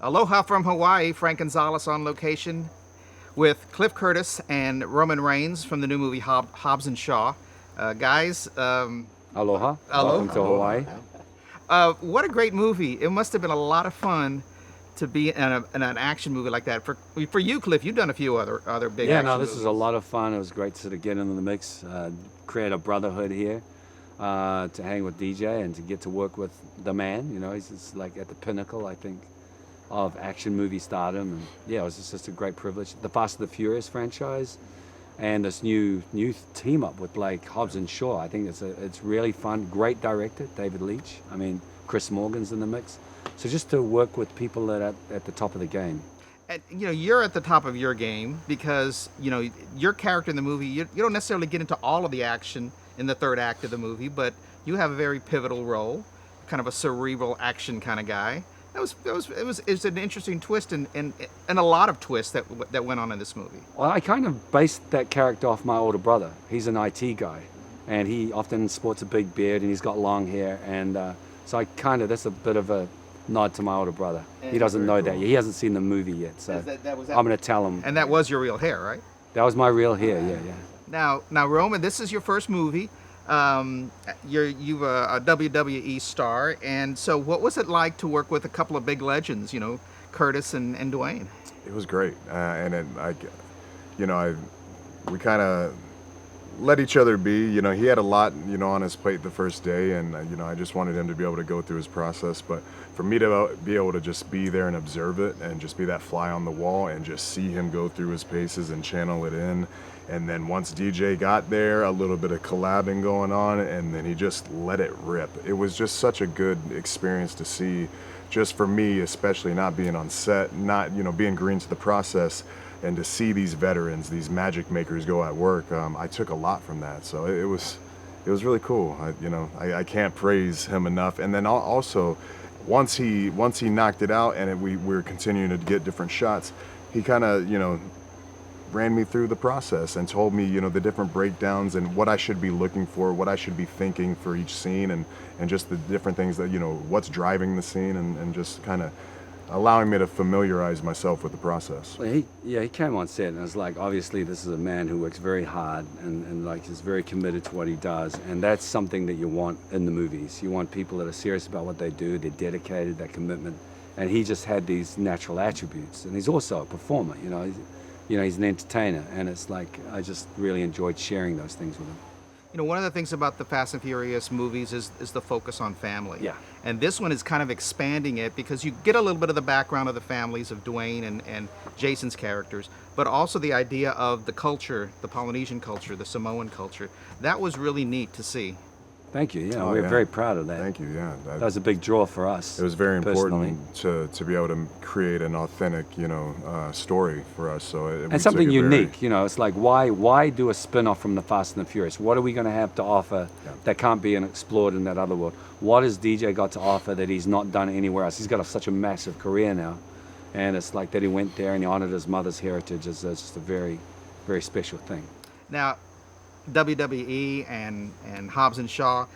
Aloha from Hawaii, Frank Gonzalez on location with Cliff Curtis and Roman Reigns from the new movie Hobbs and Shaw. Guys, Aloha. Aloha. Welcome to Hawaii. What a great movie. It must have been a lot of fun to be in an action movie like that. For you, Cliff, you've done a few other big Yeah, action no, this movies. is a lot of fun. It was great to sort of get into the mix, create a brotherhood here, to hang with DJ and to get to work with the man. You know, he's just like at the pinnacle, I think, of action movie stardom. And yeah, it was just a great privilege. The Fast and the Furious franchise and this new team up with like Hobbs and Shaw. I think it's really fun. Great director, David Leitch. I mean, Chris Morgan's in the mix. So just to work with people that are at the top of the game. And, you know, you're at the top of your game because, you know, your character in the movie, you don't necessarily get into all of the action in the third act of the movie, but you have a very pivotal role, kind of a cerebral action kind of guy. It was an interesting twist and a lot of twists that went on in this movie. Well, I kind of based that character off my older brother. He's an IT guy, and he often sports a big beard, and he's got long hair, and so that's a bit of a nod to my older brother. And he doesn't know cool. that yet. He hasn't seen the movie yet, so I'm going to tell him. And that was your real hair, right? That was my real hair, yeah. Now, Roman, this is your first movie. You're a WWE star, and so what was it like to work with a couple of big legends, you know, Curtis and Dwayne? It was great, we kind of let each other be. You know, he had a lot, on his plate the first day, and I just wanted him to be able to go through his process. But for me to be able to just be there and observe it, and just be that fly on the wall, and just see him go through his paces and channel it in. And then once DJ got there, a little bit of collabing going on, and then he just let it rip. It was just such a good experience to see, just for me, especially not being on set, not, being green to the process, and to see these veterans, these magic makers go at work. I took a lot from that. So it was really cool. I can't praise him enough. And then also, once he knocked it out and we were continuing to get different shots, he kind of, ran me through the process and told me, the different breakdowns and what I should be looking for, what I should be thinking for each scene, and just the different things that, what's driving the scene, and just kind of allowing me to familiarize myself with the process. Well, he came on set, and it was like, obviously this is a man who works very hard and like is very committed to what he does, and that's something that you want in the movies. You want people that are serious about what they do, they're dedicated, that commitment, and he just had these natural attributes. And he's also a performer, he's an entertainer, and it's like I just really enjoyed sharing those things with him. One of the things about the Fast and Furious movies is the focus on family. Yeah. And this one is kind of expanding it because you get a little bit of the background of the families of Dwayne and Jason's characters, but also the idea of the culture, the Polynesian culture, the Samoan culture. That was really neat to see. Thank you. Yeah, we're very proud of that. Thank you. Yeah, that was a big draw for us. It was very important personally. to be able to create an authentic, story for us. So and something unique. It's like why do a spin-off from the Fast and the Furious? What are we going to have to offer that can't be explored in that other world? What has DJ got to offer that he's not done anywhere else? He's got such a massive career now, and it's like that he went there and he honored his mother's heritage is just a very, very special thing. Now, WWE and Hobbs and Shaw,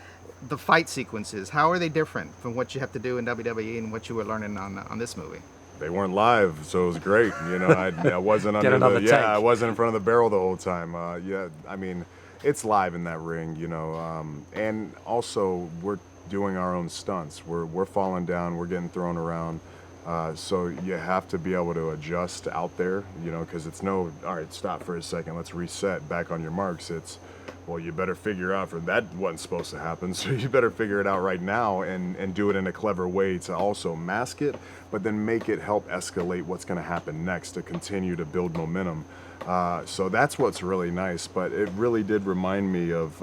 the fight sequences, how are they different from what you have to do in WWE and what you were learning on this movie? They weren't live, so it was great. I wasn't I wasn't in front of the barrel the whole time. It's live in that ring, and also we're doing our own stunts. We're falling down, we're getting thrown around. So you have to be able to adjust out there, because it's all right, stop for a second, let's reset, back on your marks. It's, well, you better figure out that wasn't supposed to happen, so you better figure it out right now and do it in a clever way to also mask it, but then make it help escalate what's going to happen next to continue to build momentum. So that's what's really nice, but it really did remind me of,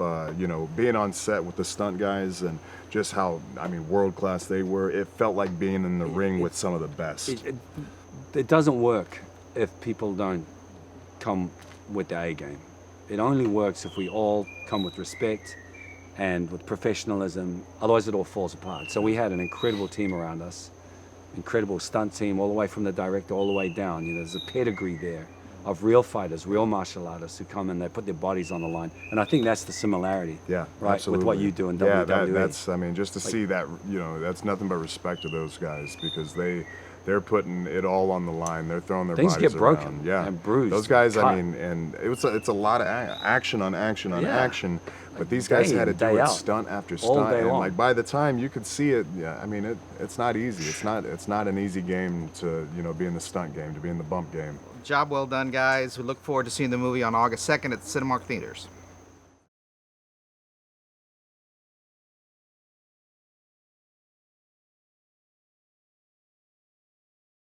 being on set with the stunt guys and just how, world-class they were. It felt like being in the ring with some of the best. It doesn't work if people don't come with the A game. It only works if we all come with respect and with professionalism, otherwise it all falls apart. So we had an incredible team around us, incredible stunt team, all the way from the director all the way down. There's a pedigree there of real fighters, real martial artists who come and they put their bodies on the line. And I think that's the similarity, right, absolutely. With what you do in WWE. That's, just to see that, that's nothing but respect to those guys, because they're putting it all on the line. They're throwing their Things bodies get broken around. Yeah, and bruised those guys. and I cut. mean, and it's a lot of action on action on Yeah. action. But Like these guys day had to in, do day it out. stunt after All stunt, day and long. like by the time you could see it, yeah, I mean it's not easy. It's not an easy game to be in the stunt game, to be in the bump game. Job well done, guys. We look forward to seeing the movie on August 2nd at the Cinemark theaters.